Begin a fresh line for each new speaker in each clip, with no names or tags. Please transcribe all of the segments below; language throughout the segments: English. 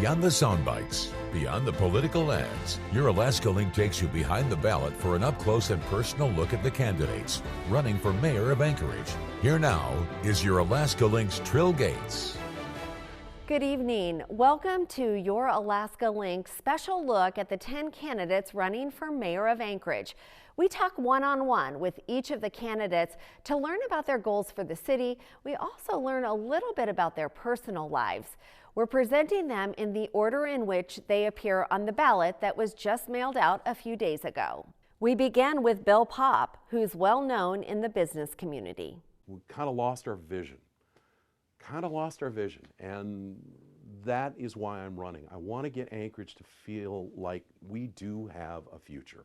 Beyond the sound bites, beyond the political ads, your Alaska Link takes you behind the ballot for an up-close and personal look at the candidates running for mayor of Anchorage. Here now is your Alaska Link's Trill Gates.
Good evening. Welcome to your Alaska Link special look at the 10 candidates running for mayor of Anchorage. We talk one-on-one with each of the candidates to learn about their goals for the city. We also learn a little bit about their personal lives. We're presenting them in the order in which they appear on the ballot that was just mailed out a few days ago. We began with Bill Popp, who's well known in the business community.
We kind of lost our vision. And that is why I'm running. I want to get Anchorage to feel like we do have a future.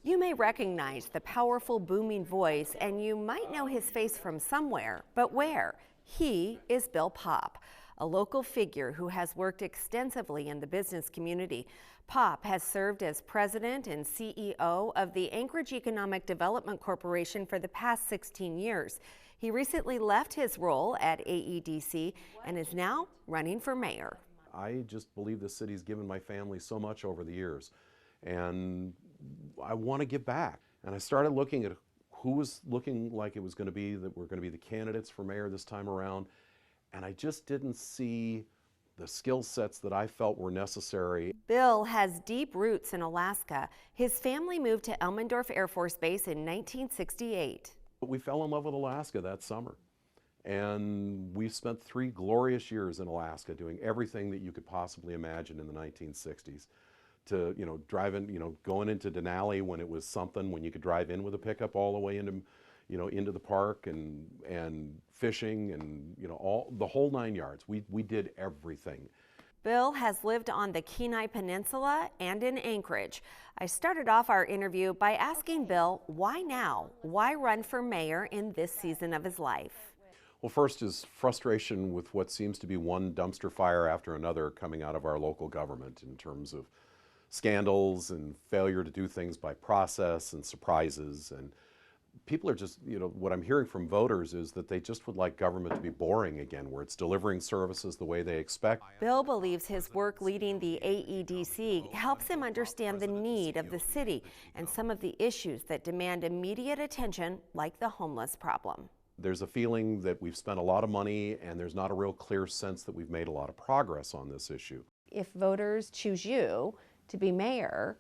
You may recognize the powerful booming voice, and you might know his face from somewhere, but where? He is Bill Popp, a local figure who has worked extensively in the business community. Popp has served as president and CEO of the Anchorage Economic Development Corporation for the past 16 years. He recently left his role at AEDC and is now running for mayor.
I just believe the city's given my family so much over the years, and I want to give back. And I started looking at who was looking like it was going to be that were going to be the candidates for mayor this time around, and I just didn't see the skill sets that I felt were necessary.
Bill has deep roots in Alaska. His family moved to Elmendorf Air Force Base in 1968.
We fell in love with Alaska that summer, and we spent 3 glorious years in Alaska doing everything that you could possibly imagine in the 1960s. To, driving, going into Denali when it was something, when you could drive in with a pickup all the way into, into the park, and fishing, and all the whole 9 yards. We did everything.
Bill has lived on the Kenai Peninsula and in Anchorage. I started off our interview by asking Bill, why now? Why run for mayor in this season of his life?
Well, first is frustration with what seems to be one dumpster fire after another coming out of our local government in terms of scandals and failure to do things by process and surprises. And people are just, what I'm hearing from voters is that they just would like government to be boring again, where it's delivering services the way they expect.
Bill believes his work leading the AEDC helps him understand the need of the city and some of the issues that demand immediate attention, like the homeless problem.
There's a feeling that we've spent a lot of money and there's not a real clear sense that we've made a lot of progress on this issue.
If voters choose you to be mayor,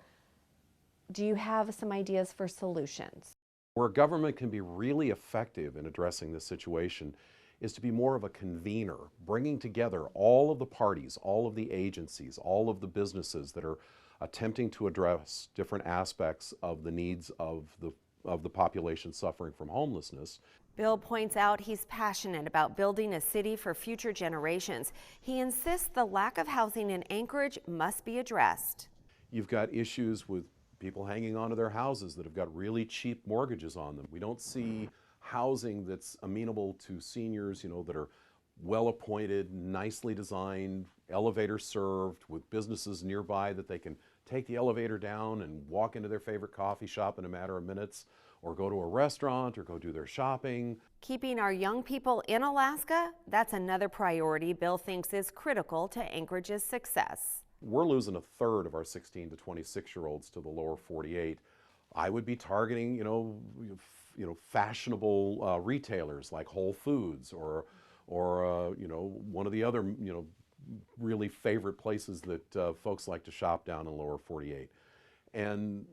do you have some ideas for solutions?
Where government can be really effective in addressing this situation is to be more of a convener, bringing together all of the parties, all of the agencies, all of the businesses that are attempting to address different aspects of the needs of the population suffering from homelessness.
Bill points out he's passionate about building a city for future generations. He insists the lack of housing in Anchorage must be addressed.
You've got issues with people hanging onto their houses that have got really cheap mortgages on them. We don't see housing that's amenable to seniors, that are well appointed, nicely designed, elevator served, with businesses nearby that they can take the elevator down and walk into their favorite coffee shop in a matter of minutes, or go to a restaurant, or go do their shopping.
Keeping our young people in Alaska, that's another priority Bill thinks is critical to Anchorage's success.
We're losing 1/3 of our 16 to 26-year-olds to the lower 48. I would be targeting, fashionable retailers like Whole Foods, or one of the other, really favorite places that folks like to shop down in lower 48, and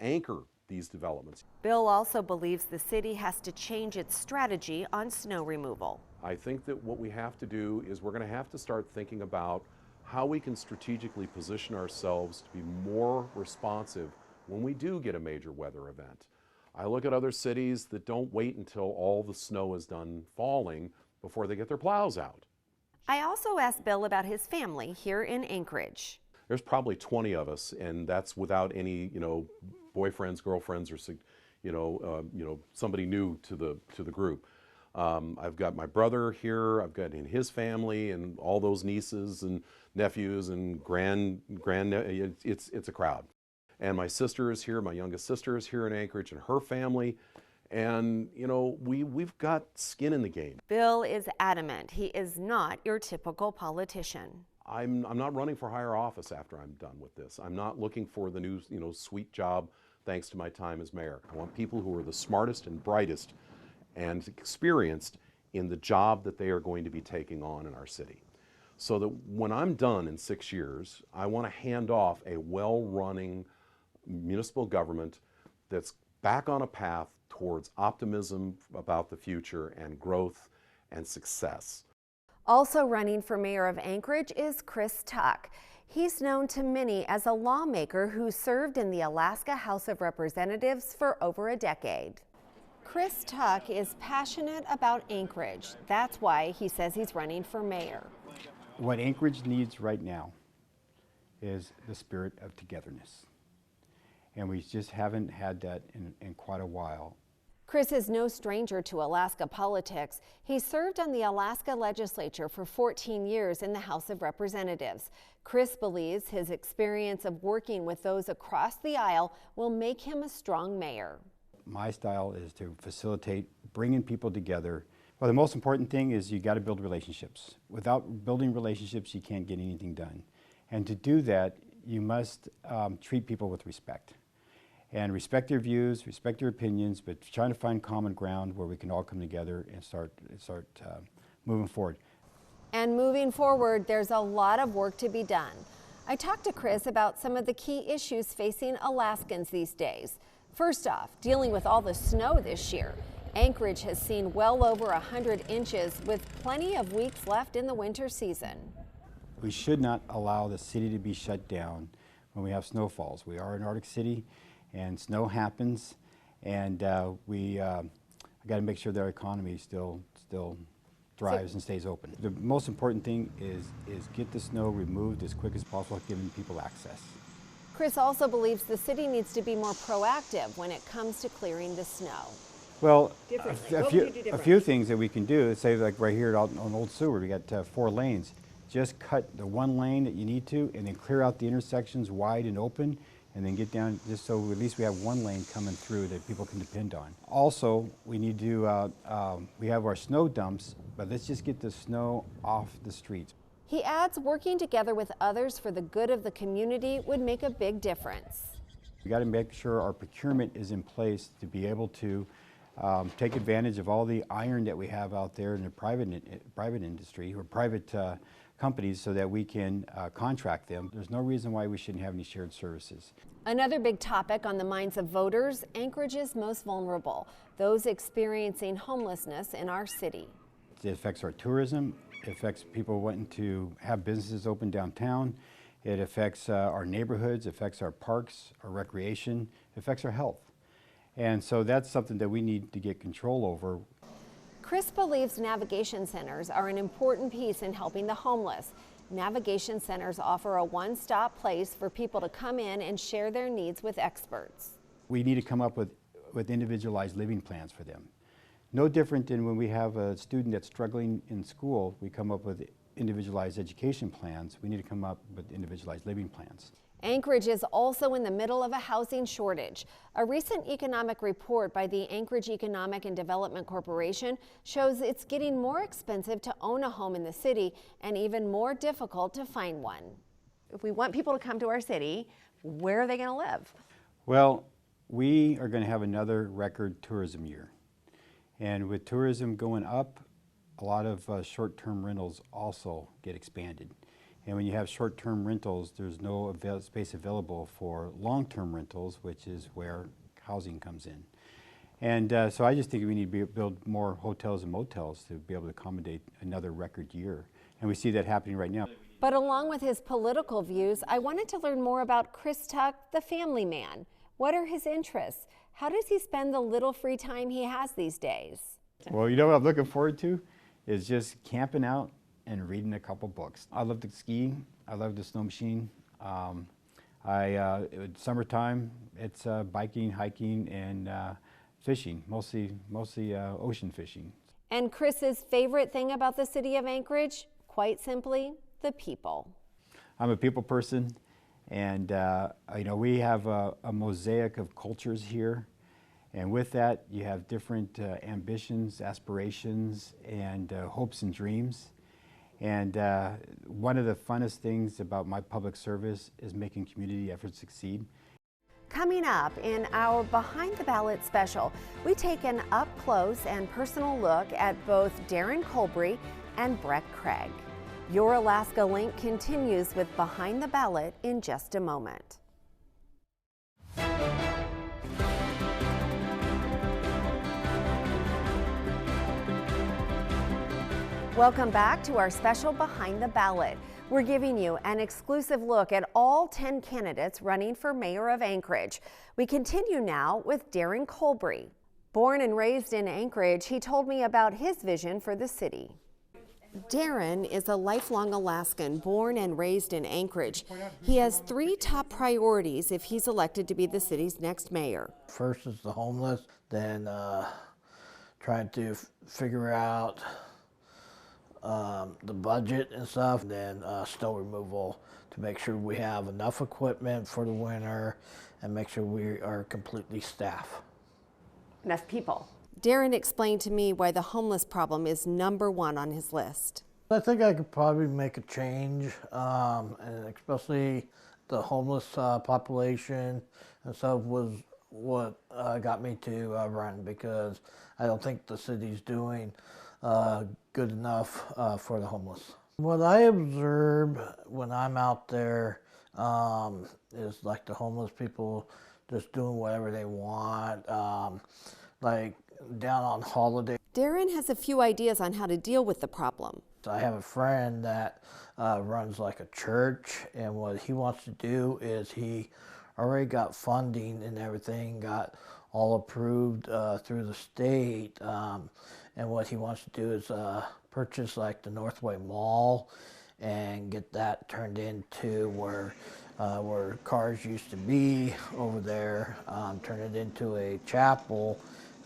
anchor these developments.
Bill also believes the city has to change its strategy on snow removal.
I think that what we have to do is we're going to have to start thinking about how we can strategically position ourselves to be more responsive when we do get a major weather event. I look at other cities that don't wait until all the snow is done falling before they get their plows out.
I also asked Bill about his family here in Anchorage.
There's probably 20 of us, and that's without any, boyfriends, girlfriends, or somebody new to the group. I've got my brother here. I've got his family and all those nieces and nephews and it's a crowd. And my sister is here. My youngest sister is here in Anchorage, and her family. And, we've got skin in the game.
Bill is adamant he is not your typical politician.
I'm not running for higher office after I'm done with this. I'm not looking for the new, sweet job thanks to my time as mayor. I want people who are the smartest and brightest and experienced in the job that they are going to be taking on in our city. So that when I'm done in 6 years, I want to hand off a well-running municipal government that's back on a path towards optimism about the future and growth and success.
Also running for mayor of Anchorage is Chris Tuck. He's known to many as a lawmaker who served in the Alaska House of Representatives for over a decade. Chris Tuck is passionate about Anchorage. That's why he says he's running for mayor.
What Anchorage needs right now is the spirit of togetherness. And we just haven't had that in quite a while.
Chris is no stranger to Alaska politics. He served on the Alaska legislature for 14 years in the House of Representatives. Chris believes his experience of working with those across the aisle will make him a strong mayor.
My style is to facilitate bringing people together. Well, the most important thing is you got to build relationships. Without building relationships, you can't get anything done. And to do that, you must treat people with respect. And respect their views, respect their opinions, but trying to find common ground where we can all come together and start moving forward.
And moving forward, there's a lot of work to be done. I talked to Chris about some of the key issues facing Alaskans these days. First off, dealing with all the snow this year. Anchorage has seen well over 100 inches with plenty of weeks left in the winter season.
We should not allow the city to be shut down when we have snowfalls. We are an Arctic city, and snow happens, and we got to make sure that our economy still thrives and stays open. The most important thing is get the snow removed as quick as possible, giving people access.
Chris also believes the city needs to be more proactive when it comes to clearing the snow.
Well, a few things that we can do, say like right here on Old Seward, we got 4 lanes. Just cut the one lane that you need to, and then clear out the intersections wide and open, and then get down just so at least we have one lane coming through that people can depend on. Also, we need to, we have our snow dumps, but let's just get the snow off the streets.
He adds working together with others for the good of the community would make a big difference.
We got to make sure our procurement is in place to be able to take advantage of all the iron that we have out there in the private industry or private companies so that we can contract them. There's no reason why we shouldn't have any shared services.
Another big topic on the minds of voters, Anchorage's most vulnerable, those experiencing homelessness in our city.
It affects our tourism, it affects people wanting to have businesses open downtown, it affects our neighborhoods, it affects our parks, our recreation, it affects our health. And so that's something that we need to get control over.
Chris believes navigation centers are an important piece in helping the homeless. Navigation centers offer a one-stop place for people to come in and share their needs with experts.
We need to come up with individualized living plans for them. No different than when we have a student that's struggling in school, we come up with individualized education plans. We need to come up with individualized living plans.
Anchorage is also in the middle of a housing shortage. A recent economic report by the Anchorage Economic and Development Corporation shows it's getting more expensive to own a home in the city and even more difficult to find one. If we want people to come to our city, where are they going to live?
Well, we are going to have another record tourism year. And with tourism going up, a lot of short-term rentals also get expanded. And when you have short-term rentals, there's no space available for long-term rentals, which is where housing comes in. And so I just think we need to build more hotels and motels to be able to accommodate another record year. And we see that happening right now.
But along with his political views, I wanted to learn more about Chris Tuck, the family man. What are his interests? How does he spend the little free time he has these days?
Well, you know what I'm looking forward to is just camping out and reading a couple books. I love to ski. I love the snow machine. Summertime, it's biking, hiking, and fishing, mostly ocean fishing.
And Chris's favorite thing about the city of Anchorage? Quite simply, the people.
I'm a people person, and we have a mosaic of cultures here. And with that, you have different ambitions, aspirations, and hopes and dreams. And one of the funnest things about my public service is making community efforts succeed.
Coming up in our Behind the Ballot special, we take an up-close and personal look at both Darren Colbury and Brett Craig. Your Alaska Link continues with Behind the Ballot in just a moment. Welcome back to our special Behind the Ballot. We're giving you an exclusive look at all 10 candidates running for mayor of Anchorage. We continue now with Darren Colbury. Born and raised in Anchorage, he told me about his vision for the city. Darren is a lifelong Alaskan born and raised in Anchorage. He has 3 top priorities if he's elected to be the city's next mayor.
First is the homeless, then trying to figure out the budget and stuff, then snow removal to make sure we have enough equipment for the winter and make sure we are completely staffed.
Enough people. Darren explained to me why the homeless problem is #1 on his list.
I think I could probably make a change, and especially the homeless population and stuff was what got me to run, because I don't think the city's doing good enough for the homeless. What I observe when I'm out there is like the homeless people just doing whatever they want, like down on holiday.
Darren has a few ideas on how to deal with the problem.
I have a friend that runs like a church, and what he wants to do is he already got funding and everything, got all approved through the state, and what he wants to do is purchase like the Northway Mall and get that turned into where cars used to be over there, turn it into a chapel,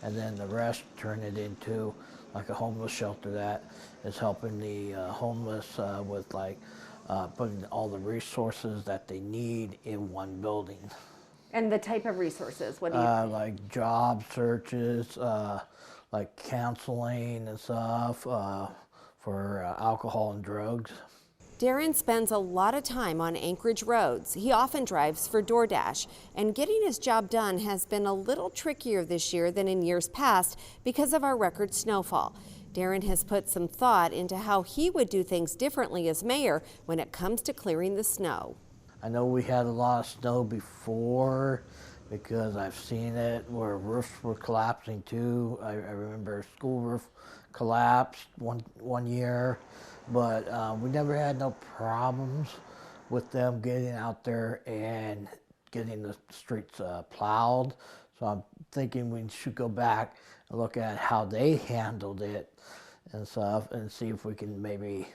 and then the rest turn it into like a homeless shelter that is helping the homeless with like putting all the resources that they need in one building.
And the type of resources, what do you
like job searches, like counseling and stuff for alcohol and drugs.
Darren spends a lot of time on Anchorage roads. He often drives for DoorDash, and getting his job done has been a little trickier this year than in years past because of our record snowfall. Darren has put some thought into how he would do things differently as mayor when it comes to clearing the snow.
I know we had a lot of snow before, because I've seen it where roofs were collapsing too. I remember a school roof collapsed one year, but we never had no problems with them getting out there and getting the streets plowed. So I'm thinking we should go back and look at how they handled it and stuff, and see if we can maybe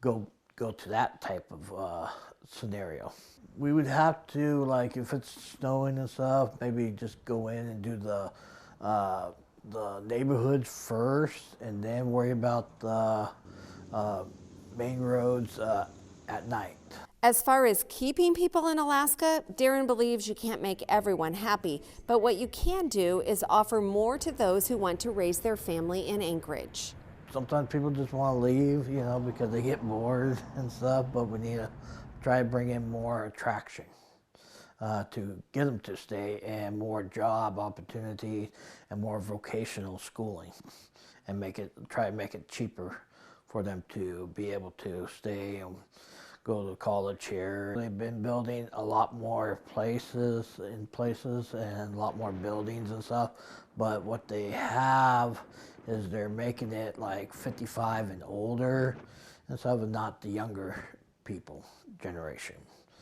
go to that type of scenario. We would have to, like, if it's snowing and stuff, maybe just go in and do the neighborhoods first, and then worry about the main roads at night.
As far as keeping people in Alaska, Darren believes you can't make everyone happy, but what you can do is offer more to those who want to raise their family in Anchorage.
Sometimes people just want to leave, you know, because they get bored and stuff, but we need to try to bring in more attraction to get them to stay, and more job opportunities and more vocational schooling, and try to make it cheaper for them to be able to stay and go to college here. They've been building a lot more places and a lot more buildings and stuff, but what they have is they're making it like 55 and older and stuff, and not the younger people generation.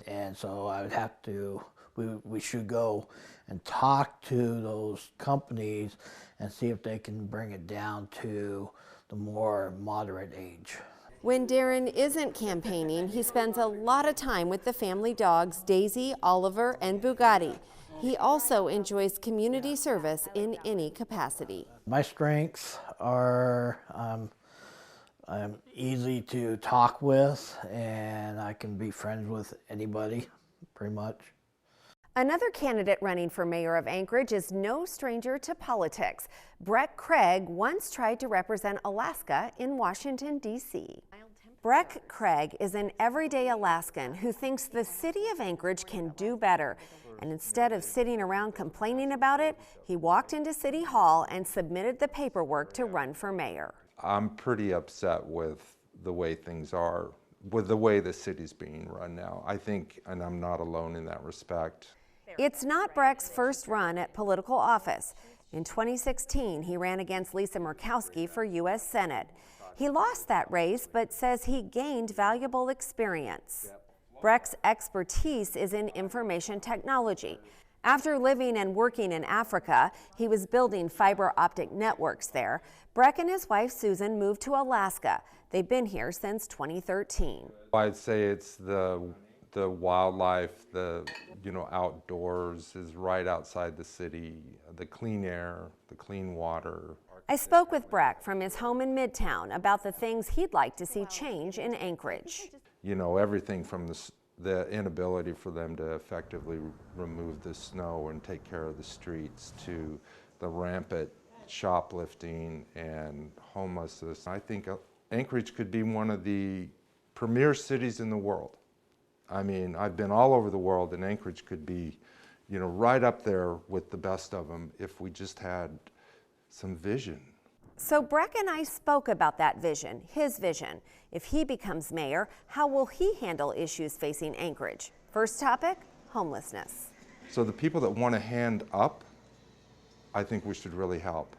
And so I would have to, we should go and talk to those companies and see if they can bring it down to the more moderate age.
When Darren isn't campaigning, he spends a lot of time with the family dogs Daisy, Oliver, and Bugatti. He also enjoys community service in any capacity.
My strengths are I'm easy to talk with, and I can be friends with anybody, pretty much.
Another candidate running for mayor of Anchorage is no stranger to politics. Brett Craig once tried to represent Alaska in Washington, D.C. Breck Craig is an everyday Alaskan who thinks the city of Anchorage can do better. And instead of sitting around complaining about it, he walked into City Hall and submitted the paperwork to run for mayor.
I'm pretty upset with the way things are, with the way the city's being run now. I think, and I'm not alone in that respect.
It's not Breck's first run at political office. In 2016, he ran against Lisa Murkowski for U.S. Senate. He lost that race, but says he gained valuable experience. Breck's expertise is in information technology. After living and working in Africa, he was building fiber optic networks there. Breck and his wife Susan moved to Alaska. They've been here since 2013.
I'd say it's the wildlife, the outdoors is right outside the city, the clean air, the clean water.
I spoke with Breck from his home in Midtown about the things he'd like to see change in Anchorage.
Everything from the inability for them to effectively remove the snow and take care of the streets to the rampant shoplifting and homelessness. I think Anchorage could be one of the premier cities in the world. I mean, I've been all over the world, and Anchorage could be, right up there with the best of them if we just had some vision.
So Breck and I spoke about that vision, his vision. If he becomes mayor, how will he handle issues facing Anchorage? First topic, homelessness.
So the people that want to hand up, I think we should really help.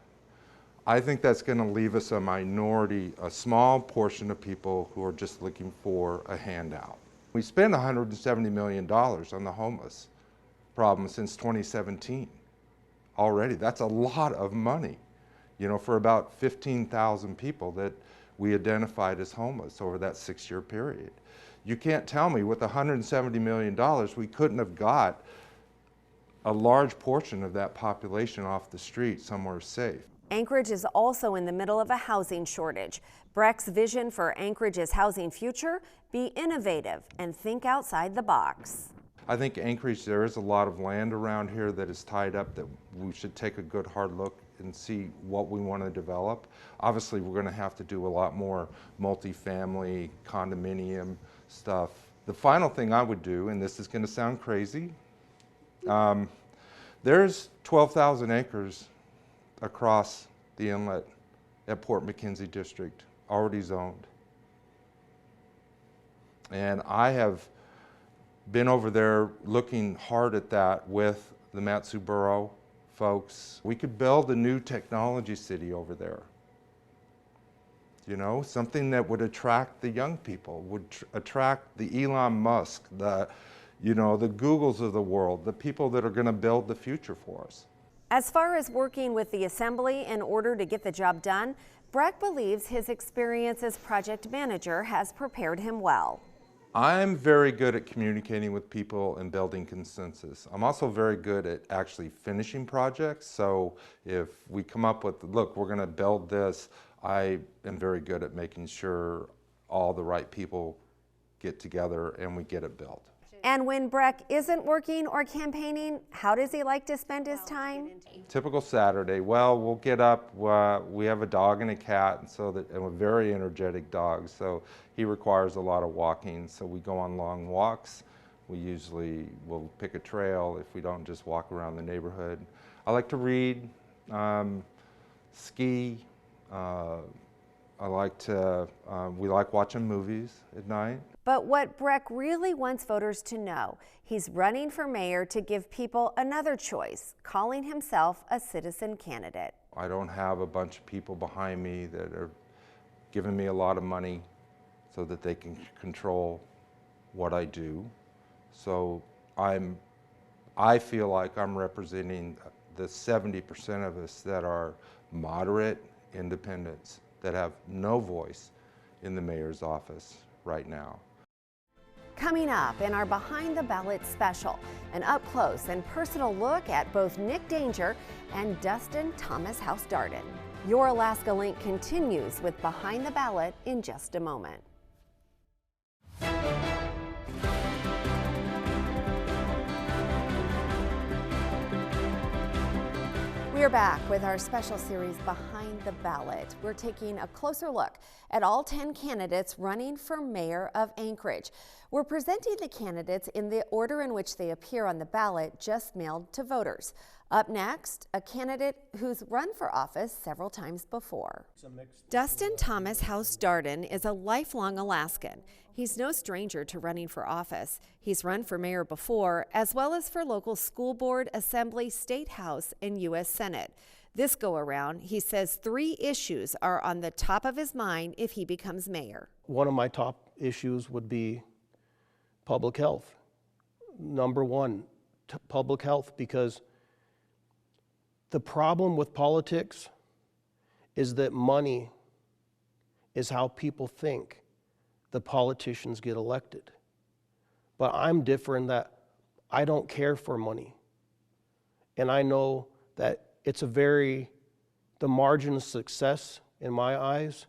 I think that's going to leave us a minority, a small portion of people who are just looking for a handout. We spent $170 million on the homeless problem since 2017 already. That's a lot of money, for about 15,000 people that we identified as homeless over that 6-year period. You can't tell me with $170 million we couldn't have got a large portion of that population off the street somewhere safe.
Anchorage is also in the middle of a housing shortage. Breck's vision for Anchorage's housing future: be innovative and think outside the box.
I think Anchorage, there is a lot of land around here that is tied up that we should take a good hard look and see what we want to develop. Obviously, we're going to have to do a lot more multifamily, condominium stuff. The final thing I would do, and this is going to sound crazy, there's 12,000 acres across the inlet at Port McKenzie District, already zoned. And I have been over there looking hard at that with the Matsu Borough folks. We could build a new technology city over there. Something that would attract the young people, would attract the Elon Musk, the Googles of the world, the people that are going to build the future for us.
As far as working with the assembly in order to get the job done, Breck believes his experience as project manager has prepared him well.
I'm very good at communicating with people and building consensus. I'm also very good at actually finishing projects. So if we come up with, look, we're going to build this, I am very good at making sure all the right people get together and we get it built.
And when Breck isn't working or campaigning, how does he like to spend his time?
Typical Saturday. Well, we'll get up. We have a dog and a cat, and a very energetic dog. So he requires a lot of walking. So we go on long walks. We usually will pick a trail if we don't just walk around the neighborhood. I like to read, ski. We like watching movies at night.
But what Breck really wants voters to know, he's running for mayor to give people another choice, calling himself a citizen candidate.
I don't have a bunch of people behind me that are giving me a lot of money so that they can control what I do. So I feel like I'm representing the 70% of us that are moderate independents that have no voice in the mayor's office right now.
Coming up in our Behind the Ballot special, an up-close and personal look at both Nick Danger and Dustin Thomas House Darden. Your Alaska Link continues with Behind the Ballot in just a moment. We are back with our special series, Behind the Ballot. We're taking a closer look at all 10 candidates running for mayor of Anchorage. We're presenting the candidates in the order in which they appear on the ballot just mailed to voters. Up next, a candidate who's run for office several times before. Dustin Thomas House Darden is a lifelong Alaskan. He's no stranger to running for office. He's run for mayor before, as well as for local school board, assembly, state house, and U.S. Senate. This go around, he says 3 issues are on the top of his mind if he becomes mayor.
One of my top issues would be public health. Number one, public health, because the problem with politics is that money is how people think the politicians get elected. But I'm different, that I don't care for money. And I know that it's the margin of success in my eyes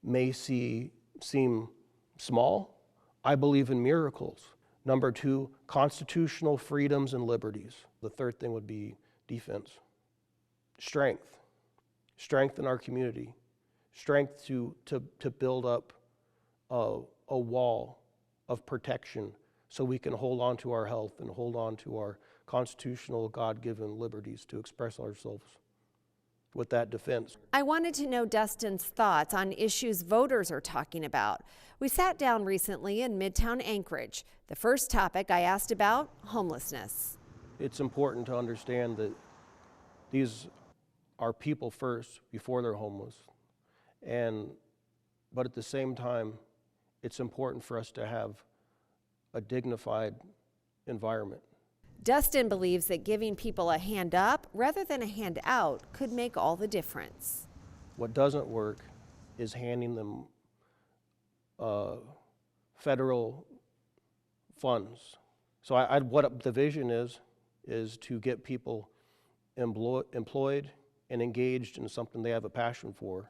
may seem small. I believe in miracles. Number 2, constitutional freedoms and liberties. The third thing would be defense. Strength in our community. Strength to build up a wall of protection so we can hold on to our health and hold on to our constitutional God-given liberties to express ourselves with that defense.
I wanted to know Dustin's thoughts on issues voters are talking about. We sat down recently in Midtown Anchorage. The first topic I asked about, homelessness.
It's important to understand that these are people first before they're homeless. But at the same time, it's important for us to have a dignified environment.
Dustin believes that giving people a hand up rather than a hand out could make all the difference.
What doesn't work is handing them federal funds. So what the vision is to get people employed and engaged in something they have a passion for,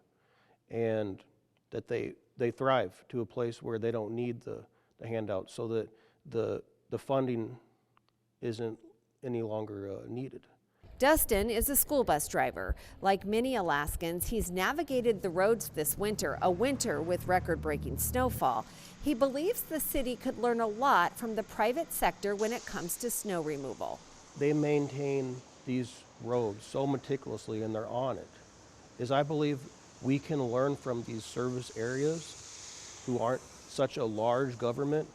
and that they thrive to a place where they don't need the handout, so that the funding isn't any longer needed.
Dustin is a school bus driver. Like many Alaskans, he's navigated the roads this winter, a winter with record-breaking snowfall. He believes the city could learn a lot from the private sector when it comes to snow removal.
They maintain these roads so meticulously, and they're on it. I believe we can learn from these service areas who aren't such a large government,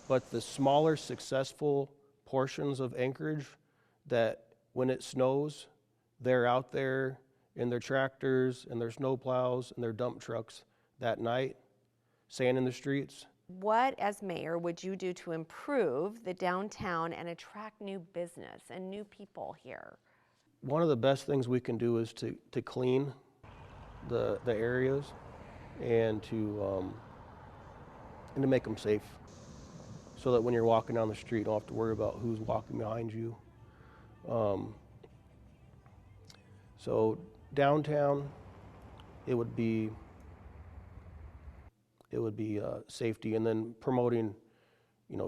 but the smaller successful portions of Anchorage that when it snows, they're out there in their tractors and their snow plows and their dump trucks that night, sanding the streets.
What, as mayor, would you do to improve the downtown and attract new business and new people here?
One of the best things we can do is to clean the areas and to make them safe, so that when you're walking down the street, you don't have to worry about who's walking behind you. So downtown, it would be safety, and then promoting,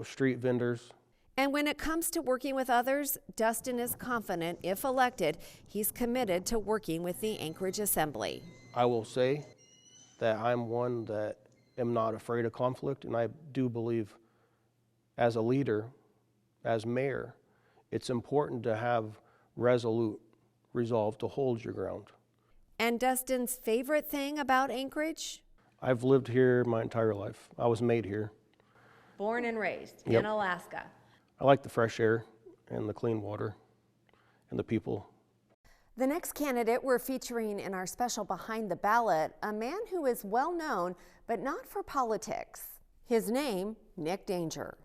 street vendors.
And when it comes to working with others, Dustin is confident, if elected, he's committed to working with the Anchorage Assembly.
I will say that I'm one that am not afraid of conflict, and I do believe as a leader, as mayor, it's important to have resolute resolve to hold your ground.
And Dustin's favorite thing about Anchorage?
I've lived here my entire life. I was made here.
Born and raised
Yep.
in Alaska.
I like the fresh air and the clean water and the people.
The next candidate we're featuring in our special Behind the Ballot, a man who is well known, but not for politics. His name, Nick Danger.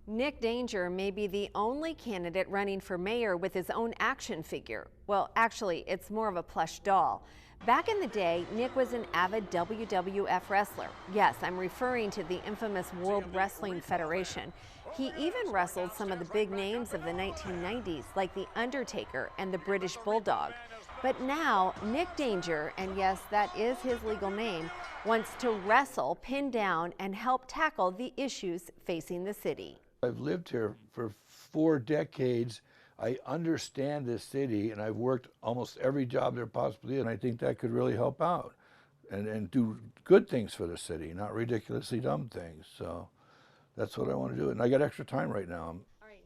Nick Danger may be the only candidate running for mayor with his own action figure. Well, actually, it's more of a plush doll. Back in the day, Nick was an avid WWF wrestler. Yes, I'm referring to the infamous World Wrestling Federation. He even wrestled some of the big names of the 1990s, like The Undertaker and the British Bulldog. But now, Nick Danger, and yes, that is his legal name, wants to wrestle, pin down, and help tackle the issues facing the city.
I've lived here for 4 decades. I understand this city, and I've worked almost every job there possibly is, and I think that could really help out and do good things for the city, not ridiculously dumb things. So that's what I want to do. And I got extra time right now.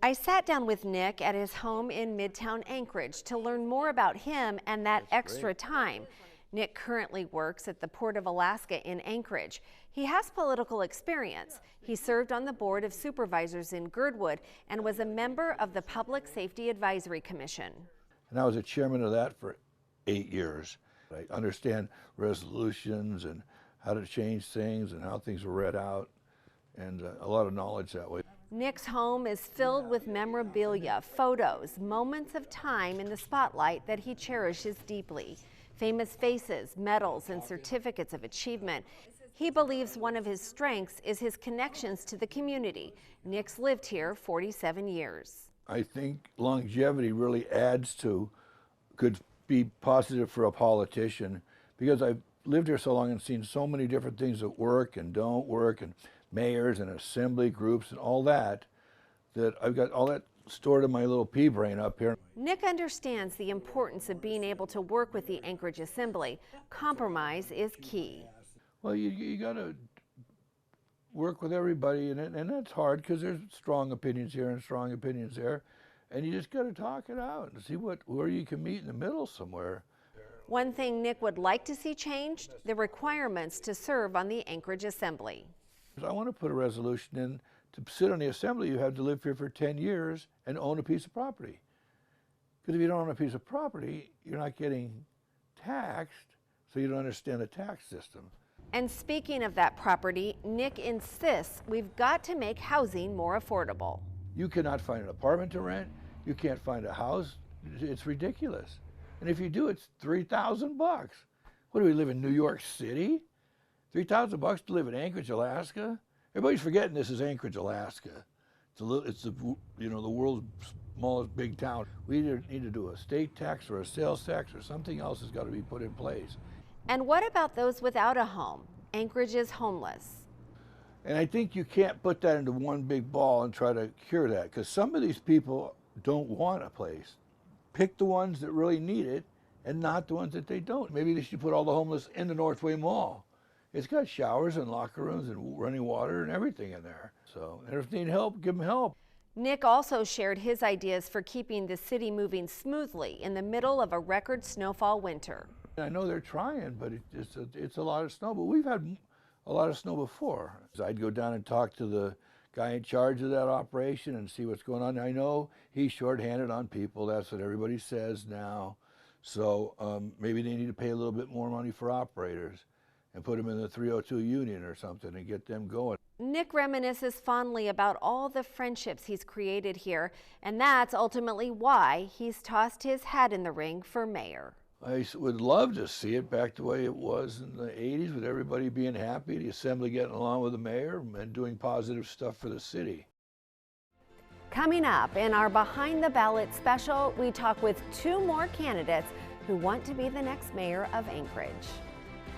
I sat down with Nick at his home in Midtown Anchorage to learn more about him and that extra time. Nick currently works at the Port of Alaska in Anchorage. He has political experience. He served on the Board of Supervisors in Girdwood and was a member of the Public Safety Advisory Commission.
And I was a chairman of that for 8 years. I understand resolutions and how to change things and how things were read out, and a lot of knowledge that way.
Nick's home is filled with memorabilia, photos, moments of time in the spotlight that he cherishes deeply. Famous faces, medals, and certificates of achievement. He believes one of his strengths is his connections to the community. Nick's lived here 47 years.
I think longevity really adds to, could be positive for a politician, because I've lived here so long and seen so many different things that work and don't work, and mayors and assembly groups and all that, that I've got all that stored in my little pea brain up here.
Nick understands the importance of being able to work with the Anchorage Assembly. Compromise is key.
Well, you got to work with everybody, and that's hard because there's strong opinions here and strong opinions there, and you just got to talk it out and see where you can meet in the middle somewhere.
One thing Nick would like to see changed, the requirements to serve on the Anchorage Assembly.
I want to put a resolution in to sit on the assembly. You have to live here for 10 years and own a piece of property. Because if you don't own a piece of property, you're not getting taxed, so you don't understand the tax system.
And speaking of that property, Nick insists we've got to make housing more affordable.
You cannot find an apartment to rent. You can't find a house. It's ridiculous. And if you do, it's $3,000 bucks. What do we live in, New York City? $3,000 bucks to live in Anchorage, Alaska? Everybody's forgetting this is Anchorage, Alaska. It's the world's smallest big town. We either need to do a state tax or a sales tax or something else has got to be put in place.
And what about those without a home? Anchorage is homeless.
And I think you can't put that into one big ball and try to cure that, because some of these people don't want a place. Pick the ones that really need it and not the ones that they don't. Maybe they should put all the homeless in the Northway Mall. It's got showers and locker rooms and running water and everything in there. So, and if they need help, give them help.
Nick also shared his ideas for keeping the city moving smoothly in the middle of a record snowfall winter.
I know they're trying, but it's a lot of snow, but we've had a lot of snow before. I'd go down and talk to the guy in charge of that operation and see what's going on. I know he's shorthanded on people. That's what everybody says now. So maybe they need to pay a little bit more money for operators and put them in the 302 union or something and get them going.
Nick reminisces fondly about all the friendships he's created here, and that's ultimately why he's tossed his hat in the ring for mayor.
I would love to see it back the way it was in the 80s, with everybody being happy, the assembly getting along with the mayor and doing positive stuff for the city.
Coming up in our Behind the Ballot special, we talk with 2 more candidates who want to be the next mayor of Anchorage.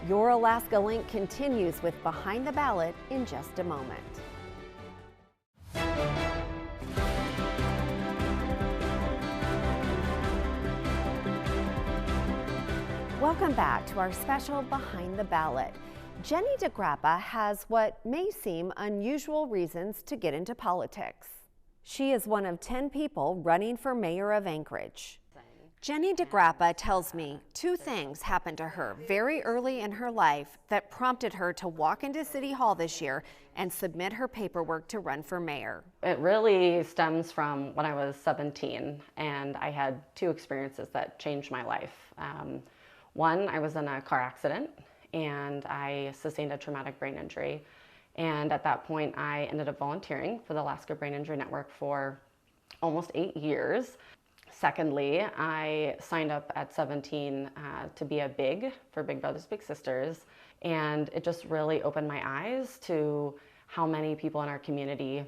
Your Alaska Link continues with Behind the Ballot in just a moment. Welcome back to our special Behind the Ballot. Jenny DeGrappa has what may seem unusual reasons to get into politics. She is one of 10 people running for mayor of Anchorage. Jenny DeGrappa tells me 2 things happened to her very early in her life that prompted her to walk into City Hall this year and submit her paperwork to run for mayor.
It really stems from when I was 17, and I had 2 experiences that changed my life. One, I was in a car accident and I sustained a traumatic brain injury. And at that point, I ended up volunteering for the Alaska Brain Injury Network for almost 8 years. Secondly, I signed up at 17 to be a BIG for Big Brothers Big Sisters, and it just really opened my eyes to how many people in our community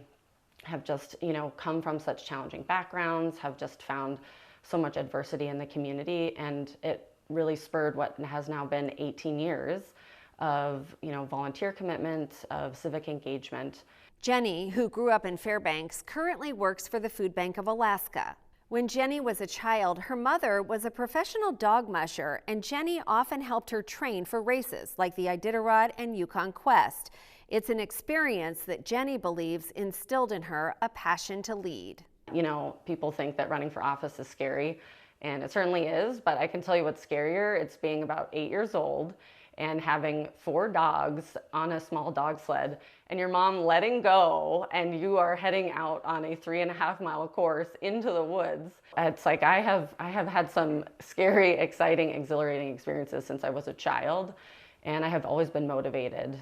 have just, come from such challenging backgrounds, have just found so much adversity in the community, and it really spurred what has now been 18 years of, volunteer commitment, of civic engagement.
Jenny, who grew up in Fairbanks, currently works for the Food Bank of Alaska. When Jenny was a child, her mother was a professional dog musher, and Jenny often helped her train for races like the Iditarod and Yukon Quest. It's an experience that Jenny believes instilled in her a passion to lead.
You know, people think that running for office is scary, and it certainly is, but I can tell you what's scarier. It's being about 8 years old and having 4 dogs on a small dog sled, and your mom letting go, and you are heading out on a 3.5-mile course into the woods. It's like I have had some scary, exciting, exhilarating experiences since I was a child, and I have always been motivated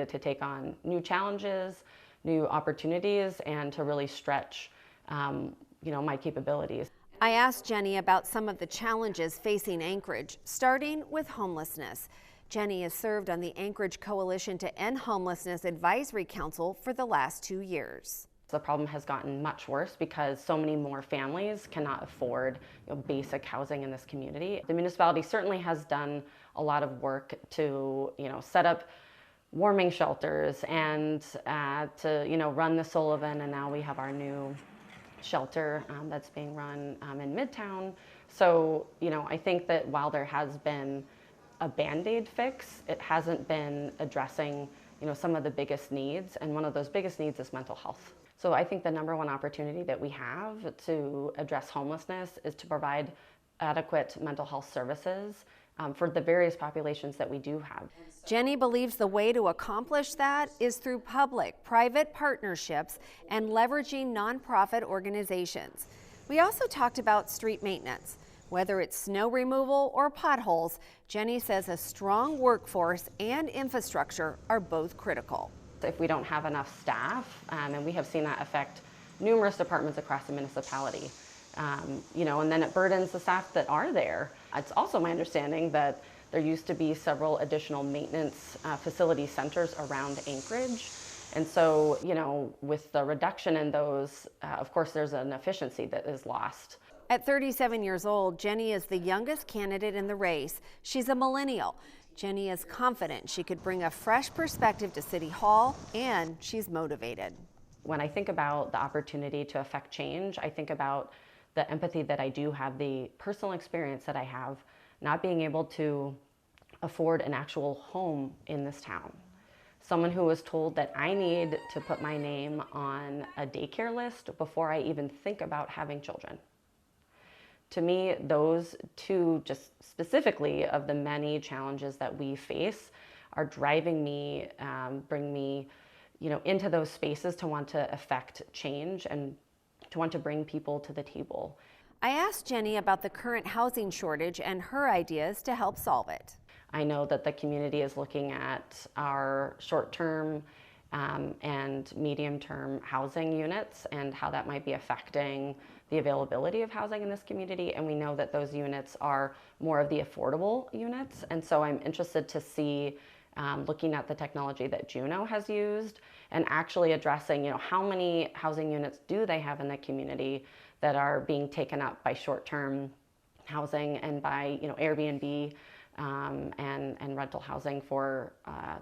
to take on new challenges, new opportunities, and to really stretch, my capabilities.
I asked Jenny about some of the challenges facing Anchorage, starting with homelessness. Jenny has served on the Anchorage Coalition to End Homelessness Advisory Council for the last 2 years.
The problem has gotten much worse because so many more families cannot afford basic housing in this community. The municipality certainly has done a lot of work to set up warming shelters and to run the Sullivan, and now we have our new shelter that's being run in Midtown. So I think that while there has been a Band-Aid fix, it hasn't been addressing some of the biggest needs, and one of those biggest needs is mental health. So I think the number one opportunity that we have to address homelessness is to provide adequate mental health services for the various populations that we do have.
Jenny believes the way to accomplish that is through public-private partnerships and leveraging nonprofit organizations. We also talked about street maintenance. Whether it's snow removal or potholes, Jenny says a strong workforce and infrastructure are both critical.
If we don't have enough staff, and we have seen that affect numerous departments across the municipality, and then it burdens the staff that are there. It's also my understanding that there used to be several additional maintenance facility centers around Anchorage. And so, with the reduction in those, of course, there's an efficiency that is lost.
At 37 years old, Jenny is the youngest candidate in the race. She's a millennial. Jenny is confident she could bring a fresh perspective to City Hall, and she's motivated.
When I think about the opportunity to affect change, I think about the empathy that I do have, the personal experience that I have, not being able to afford an actual home in this town. Someone who was told that I need to put my name on a daycare list before I even think about having children. To me, those two, just specifically of the many challenges that we face, are driving me, bring me, into those spaces to want to affect change and to want to bring people to the table.
I asked Jenny about the current housing shortage and her ideas to help solve it.
I know that the community is looking at our short-term and medium-term housing units and how that might be affecting the availability of housing in this community, and we know that those units are more of the affordable units, and so I'm interested to see, looking at the technology that Juneau has used and actually addressing, how many housing units do they have in the community that are being taken up by short-term housing and by Airbnb and rental housing for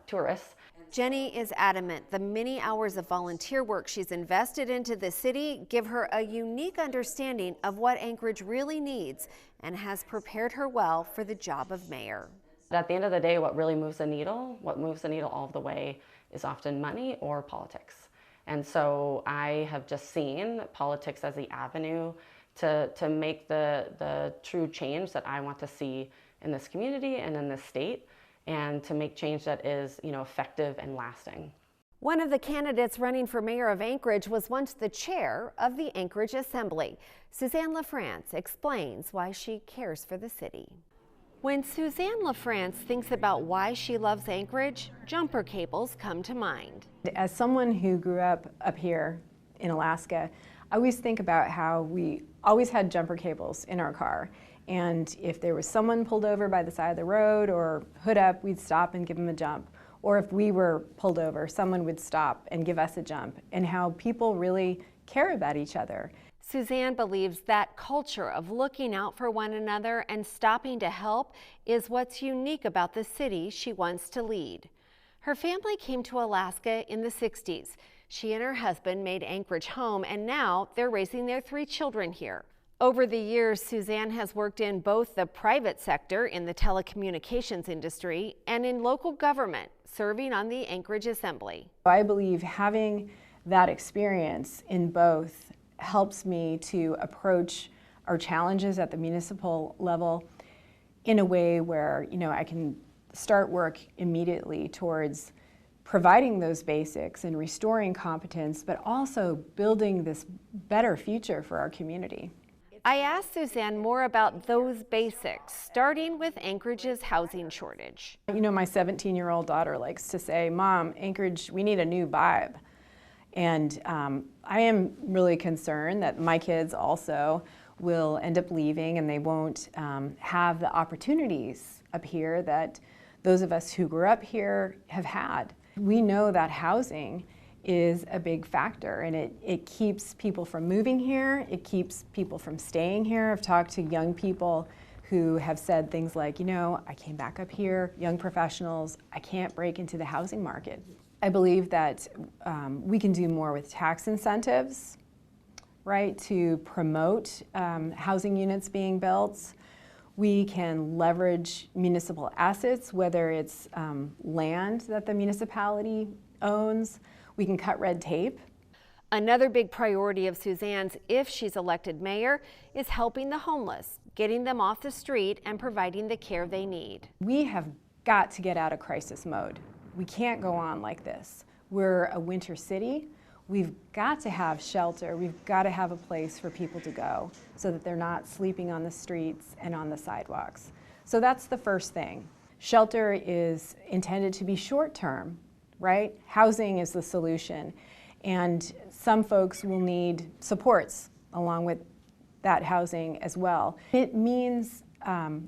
tourists.
Jenny is adamant the many hours of volunteer work she's invested into the city give her a unique understanding of what Anchorage really needs and has prepared her well for the job of mayor.
At the end of the day, what really moves the needle, all of the way, is often money or politics. And so I have just seen politics as the avenue to make the true change that I want to see in this community and in this state, and to make change that is, effective and lasting.
One of the candidates running for mayor of Anchorage was once the chair of the Anchorage Assembly. Suzanne LaFrance explains why she cares for the city. When Suzanne LaFrance thinks about why she loves Anchorage, jumper cables come to mind.
As someone who grew up here in Alaska, I always think about how we always had jumper cables in our car. And if there was someone pulled over by the side of the road or hood up, we'd stop and give them a jump. Or if we were pulled over, someone would stop and give us a jump, and how people really care about each other.
Suzanne believes that culture of looking out for one another and stopping to help is what's unique about the city she wants to lead. Her family came to Alaska in the 60s. She and her husband made Anchorage home, and now they're raising their 3 children here. Over the years, Suzanne has worked in both the private sector in the telecommunications industry and in local government, serving on the Anchorage Assembly.
I believe having that experience in both helps me to approach our challenges at the municipal level in a way where, I can start work immediately towards providing those basics and restoring competence, but also building this better future for our community.
I asked Suzanne more about those basics, starting with Anchorage's housing shortage.
My 17-year-old daughter likes to say, "Mom, Anchorage, we need a new vibe." And I am really concerned that my kids also will end up leaving and they won't have the opportunities up here that those of us who grew up here have had. We know that housing is a big factor, and it keeps people from moving here, it keeps people from staying here. I've talked to young people who have said things like, I came back up here, young professionals, I can't break into the housing market. I believe that we can do more with tax incentives, right, to promote housing units being built. We can leverage municipal assets, whether it's land that the municipality owns. We can cut red tape.
Another big priority of Suzanne's, if she's elected mayor, is helping the homeless, getting them off the street and providing the care they need.
We have got to get out of crisis mode. We can't go on like this. We're a winter city. We've got to have shelter. We've got to have a place for people to go so that they're not sleeping on the streets and on the sidewalks. So that's the first thing. Shelter is intended to be short-term, right? Housing is the solution. And some folks will need supports along with that housing as well. It means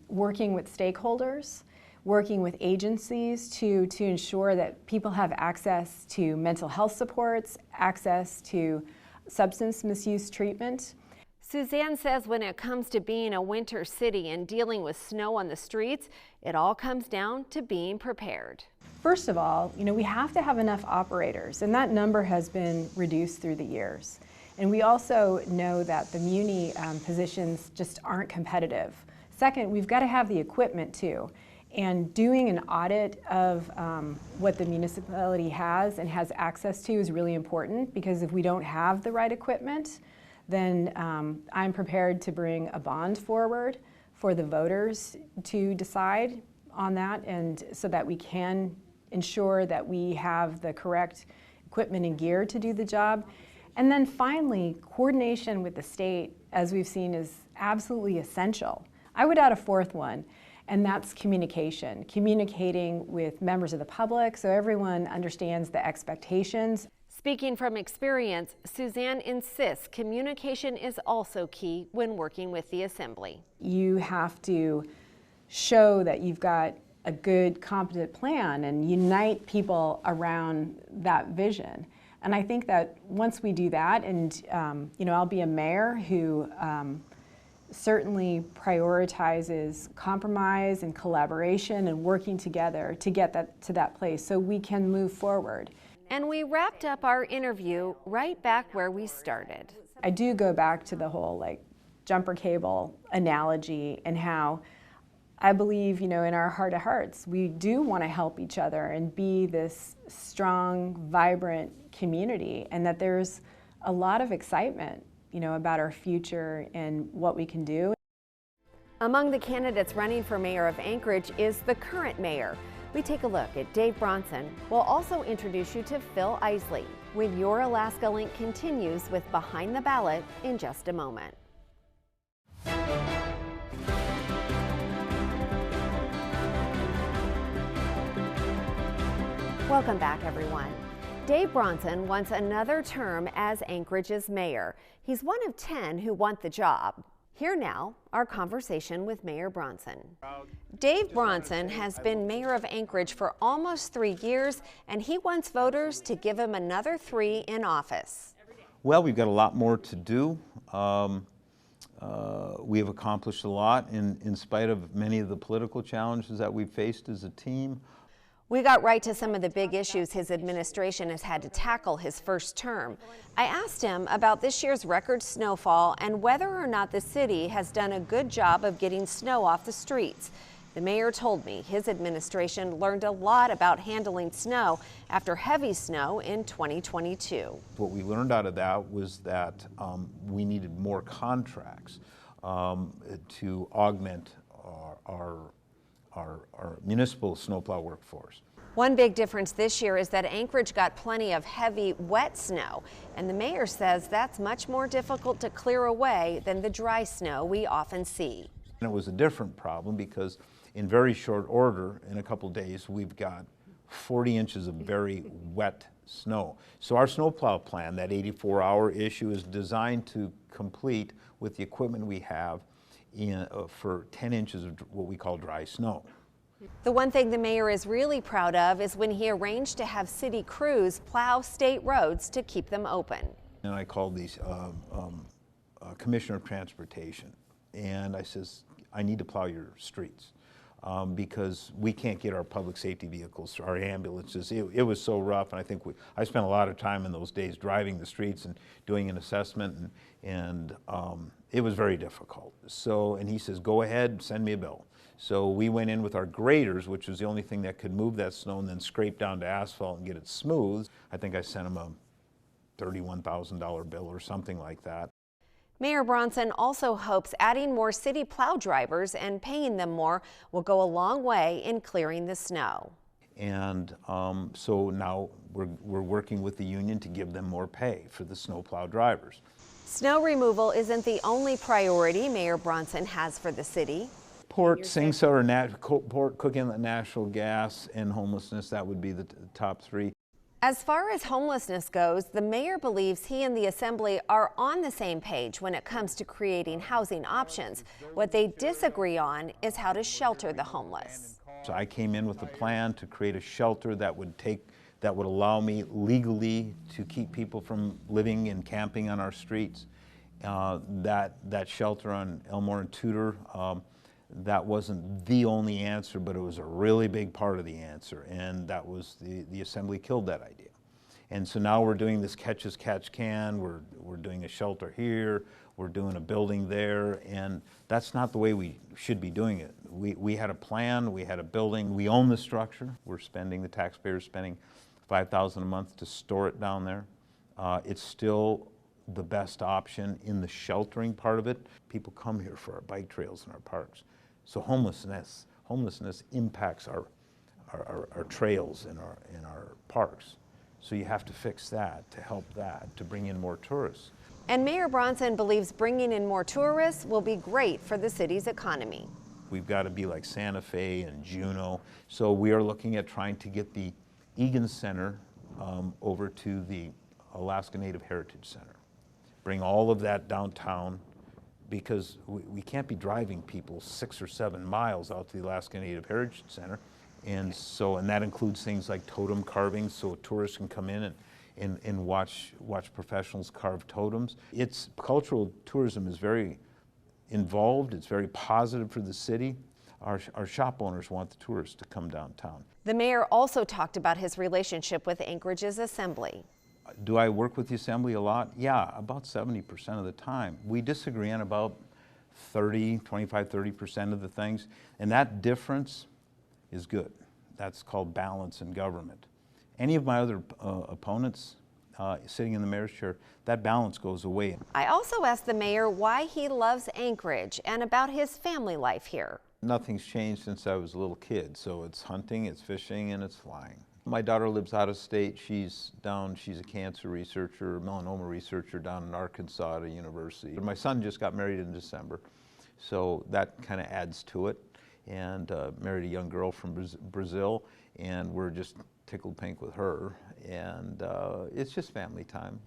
working with stakeholders, working with agencies to ensure that people have access to mental health supports, access to substance misuse treatment.
Suzanne says when it comes to being a winter city and dealing with snow on the streets, it all comes down to being prepared.
First of all, we have to have enough operators, and that number has been reduced through the years. And we also know that the muni positions just aren't competitive. Second, we've got to have the equipment too. And doing an audit of what the municipality has and has access to is really important, because if we don't have the right equipment, then I'm prepared to bring a bond forward for the voters to decide on that, and so that we can ensure that we have the correct equipment and gear to do the job. And then finally, coordination with the state, as we've seen, is absolutely essential. I would add a fourth one, and that's communication. Communicating with members of the public so everyone understands the expectations.
Speaking from experience, Suzanne insists communication is also key when working with the Assembly.
You have to show that you've got a good, competent plan and unite people around that vision. And I think that once we do that, and I'll be a mayor who certainly prioritizes compromise and collaboration and working together to get that to that place so we can move forward.
And we wrapped up our interview right back where we started.
I do go back to the whole jumper cable analogy, and how I believe, in our heart of hearts, we do want to help each other and be this strong, vibrant community, and that there's a lot of excitement, about our future and what we can do.
Among the candidates running for mayor of Anchorage is the current mayor. We take a look at Dave Bronson. We'll also introduce you to Phil Isley when Your Alaska Link continues with Behind the Ballot in just a moment. Welcome back, everyone. Dave Bronson wants another term as Anchorage's mayor. He's one of 10 who want the job. Here now, our conversation with Mayor Bronson. Dave Bronson has been mayor of Anchorage for almost 3 years, and he wants voters to give him another 3 in office.
Well, we've got a lot more to do. We have accomplished a lot in spite of many of the political challenges that we've faced as a team.
We got right to some of the big issues his administration has had to tackle his first term. I asked him about this year's record snowfall and whether or not the city has done a good job of getting snow off the streets. The mayor told me his administration learned a lot about handling snow after heavy snow in 2022.
What we learned out of that was that we needed more contracts to augment our municipal snowplow workforce.
One big difference this year is that Anchorage got plenty of heavy, wet snow, and the mayor says that's much more difficult to clear away than the dry snow we often see.
And it was a different problem because in very short order, in a couple days, we've got 40 inches of very wet snow. So our snowplow plan, that 84-hour issue, is designed to complete with the equipment we have for 10 inches of what we call dry snow.
The one thing the mayor is really proud of is when he arranged to have city crews plow state roads to keep them open.
And I called these Commissioner of Transportation, and I says, I need to plow your streets because we can't get our public safety vehicles, our ambulances. It was so rough, and I think I spent a lot of time in those days driving the streets and doing an assessment, and it was very difficult. So, and he says, go ahead, send me a bill. So we went in with our graders, which was the only thing that could move that snow, and then scrape down to asphalt and get it smooth. I think I sent him a $31,000 bill or something like that.
Mayor Bronson also hopes adding more city plow drivers and paying them more will go a long way in clearing the snow.
And so now we're working with the union to give them more pay for the snowplow drivers.
Snow removal isn't the only priority Mayor Bronson has for the city.
Port, Sing Sar, Port, Cook Inlet, natural gas, and homelessness, that would be the top three.
As far as homelessness goes, the mayor believes he and the assembly are on the same page when it comes to creating housing options. What they disagree on is how to shelter the homeless.
So I came in with a plan to create a shelter that would allow me legally to keep people from living and camping on our streets. That shelter on Elmore and Tudor, that wasn't the only answer, but it was a really big part of the answer, and that was the assembly killed that idea. And so now we're doing this catch as catch can, we're doing a shelter here, we're doing a building there, and that's not the way we should be doing it. We had a plan, we had a building, we own the structure, the taxpayers spending $5,000 a month to store it down there. It's still the best option in the sheltering part of it. People come here for our bike trails and our parks. So homelessness impacts our trails and our parks. So you have to fix that to help that, to bring in more tourists.
And Mayor Bronson believes bringing in more tourists will be great for the city's economy.
We've got to be like Santa Fe and Juneau. So we are looking at trying to get the Egan Center over to the Alaska Native Heritage Center. Bring all of that downtown, because we can't be driving people 6 or 7 miles out to the Alaska Native Heritage Center. And that includes things like totem carving, so tourists can come in and watch professionals carve totems. Cultural tourism is very involved, it's very positive for the city. Our shop owners want the tourists to come downtown.
The mayor also talked about his relationship with Anchorage's assembly.
Do I work with the assembly a lot? Yeah, about 70% of the time. We disagree on about 25-30% of the things, and that difference is good. That's called balance in government. Any of my other opponents sitting in the mayor's chair, that balance goes away.
I also asked the mayor why he loves Anchorage and about his family life here.
Nothing's changed since I was a little kid, so it's hunting, it's fishing, and it's flying. My daughter lives out of state. She's a cancer researcher, melanoma researcher down in Arkansas at a university. My son just got married in December, so that kind of adds to it. And married a young girl from Brazil, and we're just tickled pink with her. And it's just family time.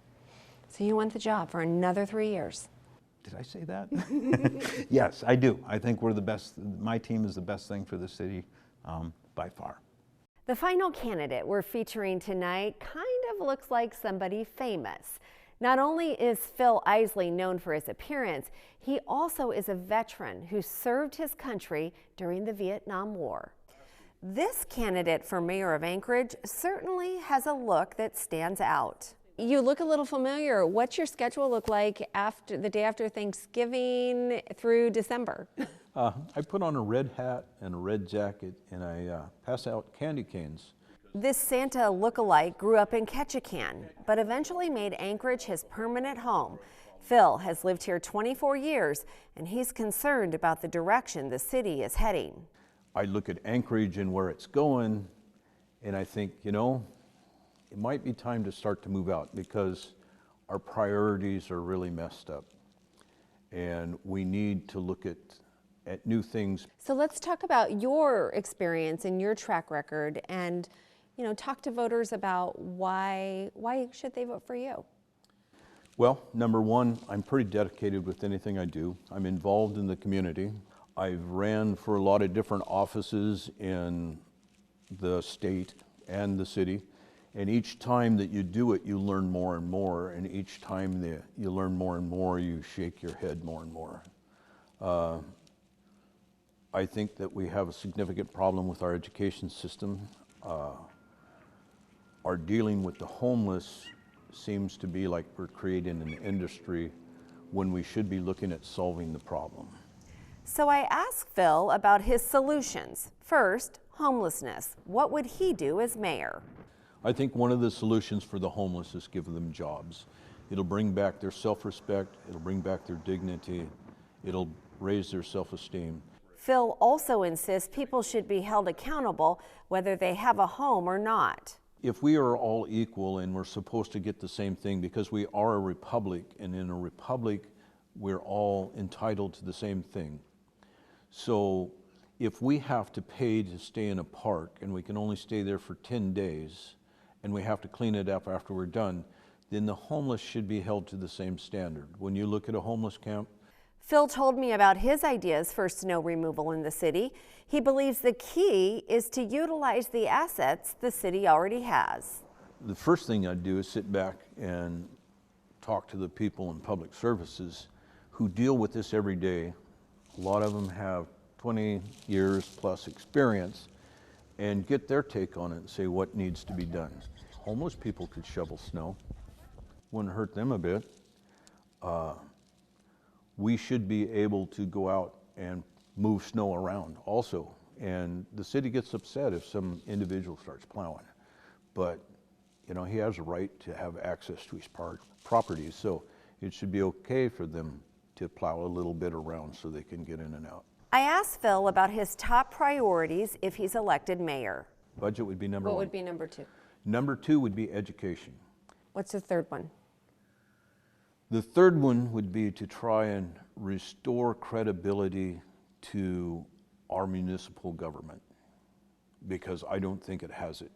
So you want the job for another 3 years?
Did I say that? Yes, I do. I think we're the best. My team is the best thing for the city by far.
The final candidate we're featuring tonight kind of looks like somebody famous. Not only is Phil Isley known for his appearance, he also is a veteran who served his country during the Vietnam War. This candidate for mayor of Anchorage certainly has a look that stands out. You look a little familiar. What's your schedule look like after the day after Thanksgiving through December?
I put on a red hat and a red jacket, and I pass out candy canes.
This Santa look-alike grew up in Ketchikan, but eventually made Anchorage his permanent home. Phil has lived here 24 years, and he's concerned about the direction the city is heading.
I look at Anchorage and where it's going, and I think, you know, it might be time to start to move out because our priorities are really messed up, and we need to look at new things.
So let's talk about your experience and your track record, and talk to voters about why should they vote for you?
Well, number one, I'm pretty dedicated with anything I do. I'm involved in the community. I've ran for a lot of different offices in the state and the city. And each time that you do it, you learn more and more. And each time that you learn more and more, you shake your head more and more. I think that we have a significant problem with our education system. Our dealing with the homeless seems to be like we're creating an industry when we should be looking at solving the problem.
So I asked Phil about his solutions. First, homelessness. What would he do as mayor?
I think one of the solutions for the homeless is give them jobs. It'll bring back their self-respect, it'll bring back their dignity, it'll raise their self-esteem.
Phil also insists people should be held accountable whether they have a home or not.
If we are all equal and we're supposed to get the same thing because we are a republic, and in a republic we're all entitled to the same thing. So if we have to pay to stay in a park and we can only stay there for 10 days and we have to clean it up after we're done, then the homeless should be held to the same standard. When you look at a homeless camp,
Phil told me about his ideas for snow removal in the city. He believes the key is to utilize the assets the city already has.
the first thing I'd do is sit back and talk to the people in public services who deal with this every day. A lot of them have 20 years plus experience, and get their take on it and say what needs to be done. Homeless people could shovel snow, wouldn't hurt them a bit. We should be able to go out and move snow around also. And the city gets upset if some individual starts plowing. But, you know, he has a right to have access to his property, so it should be okay for them to plow a little bit around so they can get in and out.
I asked Phil about his top priorities if he's elected mayor.
Budget would be number one.
What would be number two?
Number two would be education.
What's the third one?
The third one would be to try and restore credibility to our municipal government, because I don't think it has it.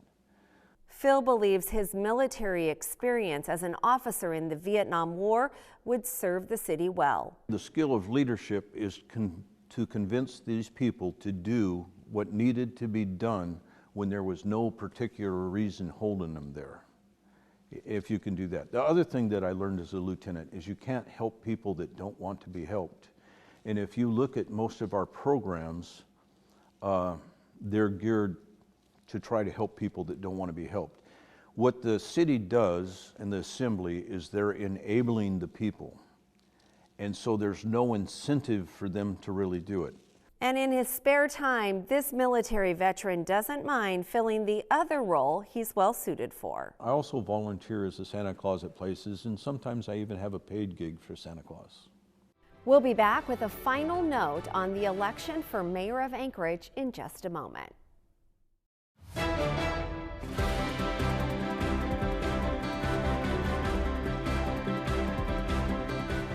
Phil believes his military experience as an officer in the Vietnam War would serve the city well.
The skill of leadership is to convince these people to do what needed to be done when there was no particular reason holding them there, if you can do that. The other thing that I learned as a lieutenant is you can't help people that don't want to be helped. And if you look at most of our programs, they're geared to try to help people that don't want to be helped. What the city does and the assembly is they're enabling the people. And so there's no incentive for them to really do it.
And in his spare time, this military veteran doesn't mind filling the other role he's well suited for.
I also volunteer as a Santa Claus at places, and sometimes I even have a paid gig for Santa Claus.
We'll be back with a final note on the election for mayor of Anchorage in just a moment.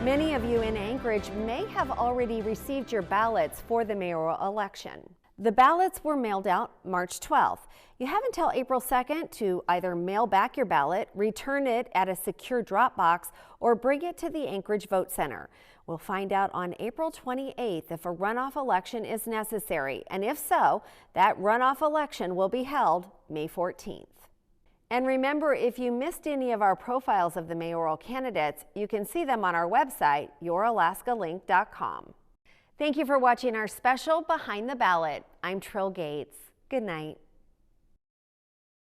Many of you in Anchorage may have already received your ballots for the mayoral election. The ballots were mailed out March 12th. You have until April 2nd to either mail back your ballot, return it at a secure drop box, or bring it to the Anchorage Vote Center. We'll find out on April 28th if a runoff election is necessary, and if so, that runoff election will be held May 14th. And remember, if you missed any of our profiles of the mayoral candidates, you can see them on our website, youralaskaalink.com. Thank you for watching our special Behind the Ballot. I'm Trill Gates. Good night.